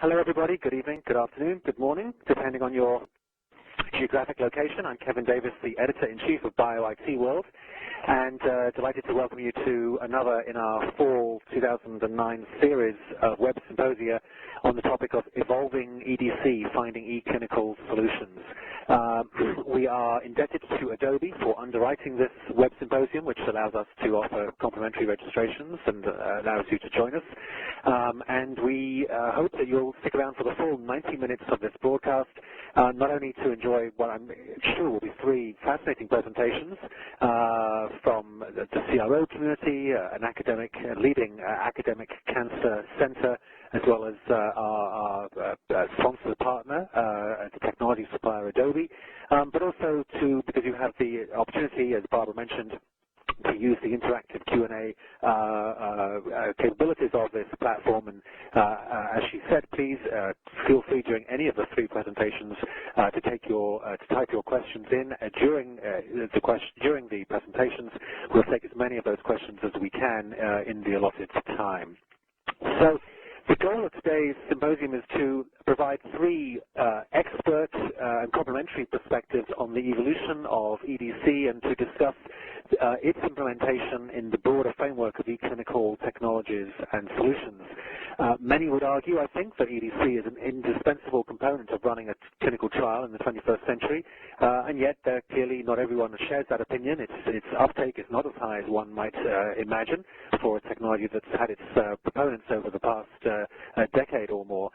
Hello, everybody. Good evening, good afternoon, good morning, depending on your geographic location. I'm Kevin Davis, the Editor-in-Chief of BioIT World, and delighted to welcome you to another in our fall 2009 series of web symposia on the topic of evolving EDC, finding e-clinical solutions. We are indebted to Adobe for underwriting this web symposium, which allows us to offer complimentary registrations and allows you to join us. And we hope that you'll stick around for the full 90 minutes of this broadcast, not only to enjoy what I'm sure will be three fascinating presentations from the CRO community, an academic, leading academic cancer center, as well as our sponsor partner, the technology supplier Adobe, but also because you have the opportunity, as Barbara mentioned, to use the interactive Q&A capabilities of this platform. And as she said, please feel free during any of the three presentations to type your questions in during the presentations. We'll take as many of those questions as we can in the allotted time. So the goal of today's symposium is to provide three expert and complementary perspectives on the evolution of EDC and to discuss its implementation in the broader framework of e-clinical technologies and solutions. Many would argue, I think, that EDC is an indispensable component of running a clinical trial in the 21st century, and yet clearly not everyone shares that opinion. Its uptake is not as high as one might imagine for a technology that's had its proponents over the past decade or more.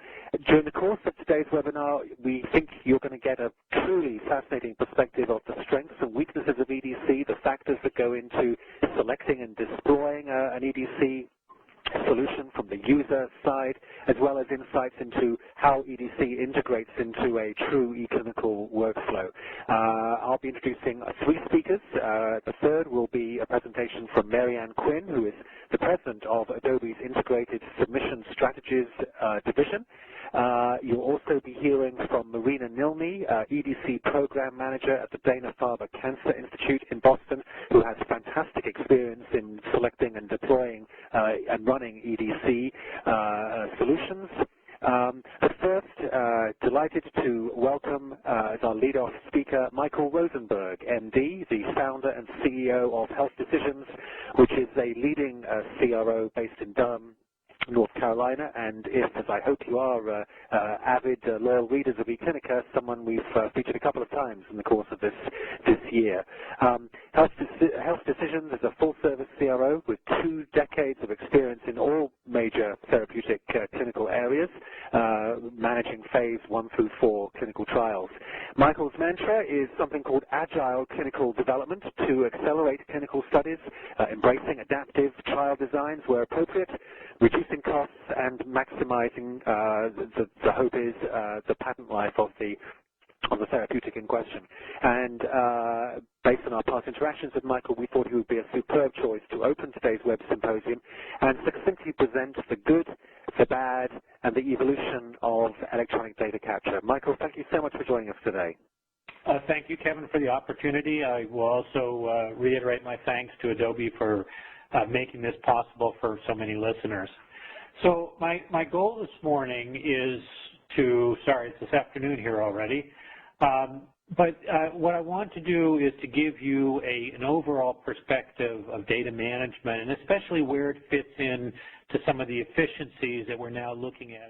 During the course of today's webinar, we think you're going to get a truly fascinating perspective of the strengths and weaknesses of EDC, the factors that go into selecting and deploying an EDC solution from the user side, as well as insights into how EDC integrates into a true e-clinical workflow. I'll be introducing three speakers. The third will be a presentation from Marianne Quinn, who is the president of Adobe's Integrated Submission Strategies division. You'll also be hearing from Marina Nilmi, EDC Program Manager at the Dana-Farber Cancer Institute in Boston, who has fantastic experience in selecting and deploying and running EDC solutions. But first, delighted to welcome as our lead-off speaker, Michael Rosenberg, MD, the founder and CEO of Health Decisions, which is a leading CRO based in Durham, North Carolina, and if, as I hope you are, avid, loyal readers of eClinica, someone we've featured a couple of times in the course of this year. Health Decisions is a full-service CRO with 2 decades of experience in all major therapeutic clinical areas, managing phase 1 through 4 clinical trials. Michael's mantra is something called agile clinical development to accelerate clinical studies, embracing adaptive trial designs where appropriate, reducing costs and maximizing, the hope is, the patent life of the therapeutic in question. And based on our past interactions with Michael, we thought he would be a superb choice to open today's web symposium and succinctly present the good, the bad, and the evolution of electronic data capture. Michael, thank you so much for joining us today. Thank you, Kevin, for the opportunity. I will also reiterate my thanks to Adobe for making this possible for so many listeners. So my goal this morning is to, sorry, it's this afternoon here already, but what I want to do is to give you an overall perspective of data management, and especially where it fits in to some of the efficiencies that we're now looking at